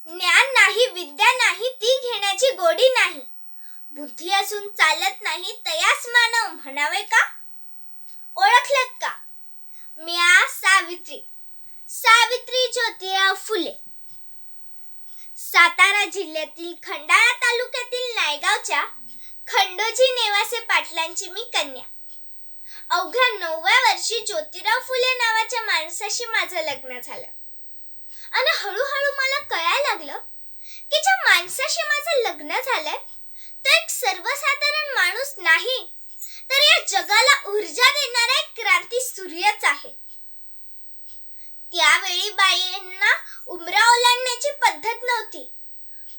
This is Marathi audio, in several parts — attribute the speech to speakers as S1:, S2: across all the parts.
S1: ज्ञान नाही, विद्या नाही, ती घेण्याची गोडी नाही. बुद्धी असून चालत नाही, तयास मानव म्हणावे का? ओळखलत का? मी सावित्री, सावित्री ज्योतिराव फुले. सातारा जिल्ह्यातील खंडाळा तालुक्यातील नायगावच्या खंडोजी नेवासे पाटलांची मी कन्या. अवघ्या 9व्या वर्षी ज्योतिराव फुले नावाच्या माणसाशी माझं लग्न झालं. आणि हळूहळू मला कळायला लागलं की ज्या माणसाशी माझं लग्न झालंय तो एक सर्वसाधारण माणूस नाही, तर या जगाला ऊर्जा देणारा एक क्रांती सूर्यच आहे. त्यावेळी बाईंना उमरा ओलांडण्याची पद्धत नव्हती.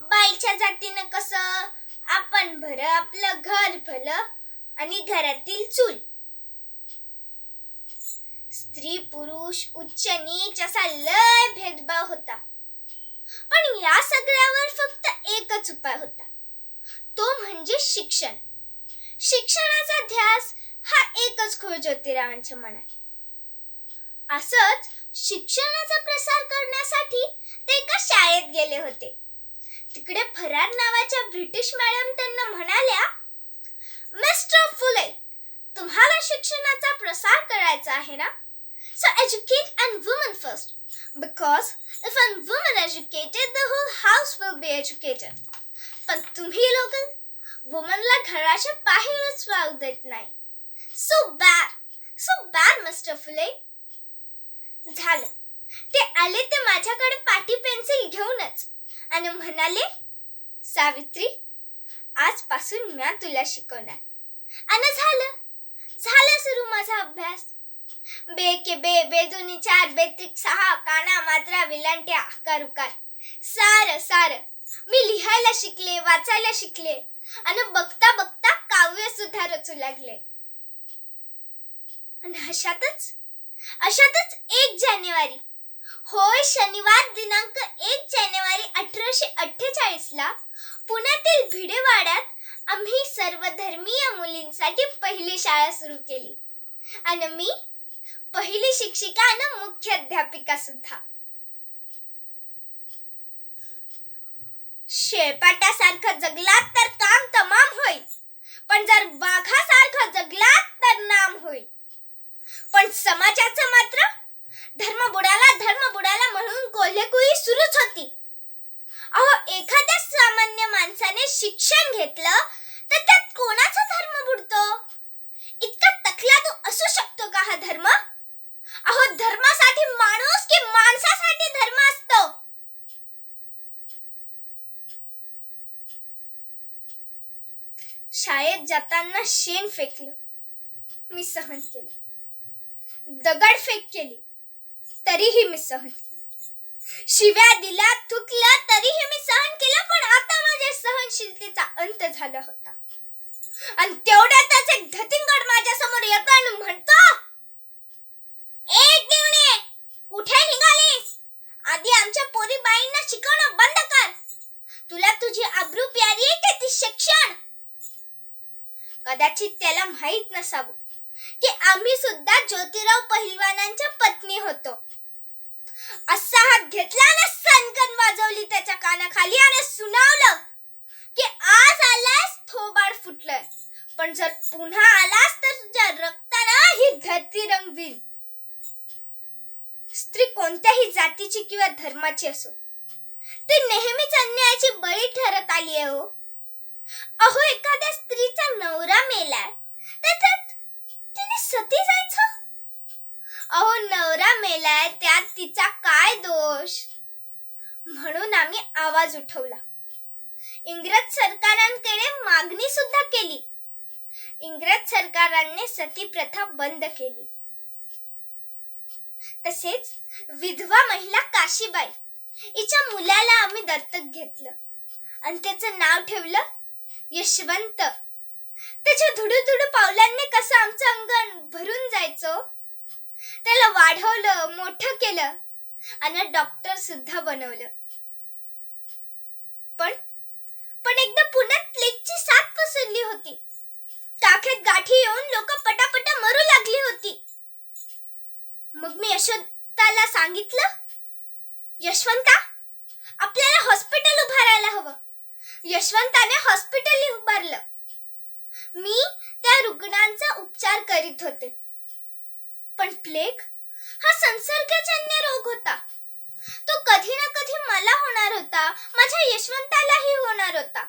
S1: बाईच्या जातीनं कसं आपण भलं आपलं घर भलं आणि घरातील चूल. स्त्री पुरुष उच्च नीच असा लय भेदभाव होता. पण या सगळ्यावर फक्त एकच उपाय होता, तो म्हणजे शिक्षण. शिक्षणाचा ध्यास हा एकच खूळ ज्योतिरावांच्या मनात. असंच शिक्षणाचा प्रसार करण्यासाठी ते एका शाळेत गेले होते. तिकडे फरार नावाच्या ब्रिटिश मॅडम त्यांना म्हणाल्या, मिस्टर फुले, तुम्हाला शिक्षणाचा प्रसार करायचा आहे ना? So educate and women first, because if a woman educated, the whole house will be educated. पण तुम्ही लोक वुमनला घराच्या बाहेरच जाऊ देत नाही. So bad, मिस्टर फुले. झालं, ते आले ते माझ्याकडे पाटी पेन्सिल घेऊनच आणि म्हणाले, सावित्री, आजपासून मी तुला शिकवणार. आणि झालं सुरू माझा अभ्यास. बे के बे, बे दुनी 4, बे त्रिक 6, काना मात्रा विलांट्या आकार उकार सार मी लिहायला शिकले, वाचायला शिकले आणि बघता बघता काव्य सुद्धा रचू लागले. आणि अशातच 1 जानेवारी, होय शनिवार दिनांक 1 जानेवारी 1848 पुण्यातील भिडेवाड्यात आम्ही सर्वधर्मीय मुलींसाठी पहिली शाळा सुरू केली. आणि मी पहिली शिक्षिका आणि मुख्याध्यापिका सुद्धा. शेळपाट्यासारखं जगलात तर काम तमाम होईल, पण जर वाघासारखं जगलात तर नाम होईल. पण समाजाचं मात्र धर्म बुडाला म्हणून कोल्हेकुई सुरूच होती. अहो, एखाद्या सामान्य माणसाने शिक्षण घेतलं तर त्यात कोणाचा धर्म बुडतो? इतका तकलादू असू शकतो का हा धर्म? अहो, धर्मासाठी माणूस की माणसासाठी धर्म असतो? शाळेत जाताना शेण फेकलं, मी सहन केलं. दगडफेक केली, तरीही मी सहन केलं. शिव्या दिल्या, थुकलं, तरीही मी सहन केलं. पण आता माझ्या सहनशीलतेचा अंत झाला होता. आणि तेवढ्यातच एक धतिंगड माझ्या समोर येतो आणि म्हणतो, एक दिवणे, कुठे निघालीस? आधी आमच्या पोरी बाईंना शिकवणं बंद कर. तुला तुझी आबरू प्यारी आहे की ती शिक्षण? कदाचित त्याला माहित नसावं की आम्ही सुद्धा ज्योतिराव पहिलवानांच्या पत्नी होतो. असा हात घेतला आणि सणकण वाजवली त्याच्या कानाखाली आणि सुनावलं की आज आलास थोबाड फुटलंय, पण जर पुन्हा आलास तर तुझ्या रक्तानं ही धरती रंगवील. स्त्री कोणत्याही जातीची किंवा धर्माची असो, ती नेहमीच अन्यायाची बळी ठरत आली आहे. अहो, एखाद्या स्त्रीचा नवरा मेलाय तर त्यात तिने सती जायचं? अहो, नवरा मेलाय त्यात तिचा काय दोष? म्हणून आम्ही आवाज उठवला. इंग्रज सरकारांकडे मागणी सुद्धा केली. इंग्रज सरकारांनी सती प्रथा बंद केली. तसेच विधवा महिला काशीबाई, हिच्या मुलाला आम्ही दत्तक घेतलं आणि त्याचं नाव ठेवलं यशवंत. त्याच्या धुडू पावलांनी कसं आमचं अंगण भरून जायचं. त्याला वाढवलं, मोठं केलं आणि डॉक्टर सुद्धा बनवलं. पण एकदा पुण्यात प्लेगची साथ पसरली होती. टाक्यात गाठी येऊन लोक पटापटा मरू लागली होती. मग मी यशवंताला सांगितलं, यशवंता, आपल्याला यशवंताने हॉस्पिटल उभारलं. मी त्या रुग्णांचा उपचार करीत होते. पण प्लेग हा संसर्गजन्य रोग होता. तो कधी ना कधी मला होणार होता, माझ्या यशवंतालाही होणार होता.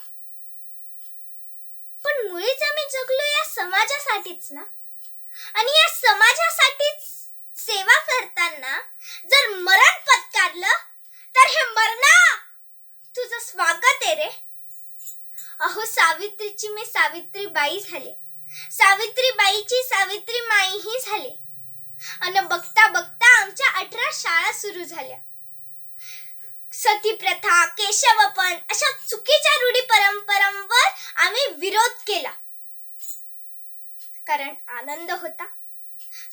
S1: पण मुळीच आम्ही जगलो या समाजासाठीच ना. आणि या समाजासाठीच सेवा करताना जर मरण पत्करलं तर हे मरणा तुझं स्वागत आहे रे. अहो, सावित्रीची मी सावित्रीबाई झाले, सावित्रीबाईची सावित्री माईही झाले. आणि बघता बघता आमच्या 18 शाळा सुरू झाल्या. सती प्रथा, केशवपण अशा चुकीच्या रूढी परंपरांवर आम्ही विरोध केला. कारण आनंद होता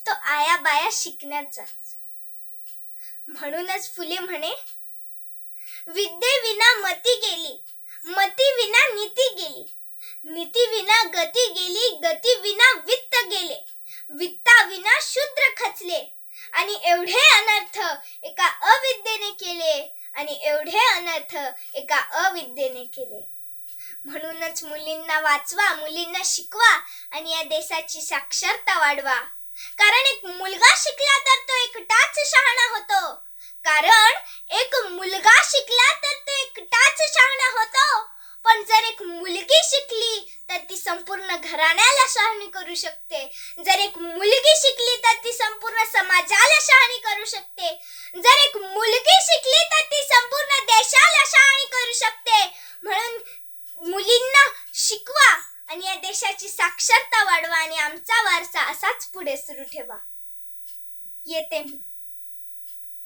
S1: तो आया-बाया शिकण्याचाच. म्हणूनच फुले म्हणे, विद्येविना मती गेली, मती विना नीती गेली, नीती विना गती गेली, गती विना वित्त गेले, वित्ता विना शूद्र खचले. आणि एवढे अनर्थ एका अविद्येने केले, आणि एवढे अनर्थ एका अविद्येने केले. म्हणूनच मुलींना वाचवा, मुलींना शिकवा आणि या देशाची साक्षरता वाढवा. कारण एक मुलगा शिकला तर तो एकटाच शहाणा होतो. कारण एक मुलगा शिकला तर तो एकटाच शहाणा होतो. पण जर एक मुलगी शिकली तर ती संपूर्ण घराण्याला शहाणी करू शकते. जर एक मुलगी शिकली तर ती संपूर्ण समाजाला शहाणी करू शकते. जर एक मुलगी शिकली तर ती संपूर्ण देशाला शहाणी करू शकते. म्हणून मुलींना शिकवा आणि या देशाची साक्षरता वाढवा आणि आमचा वारसा असाच पुढे सुरू ठेवा. येते मी.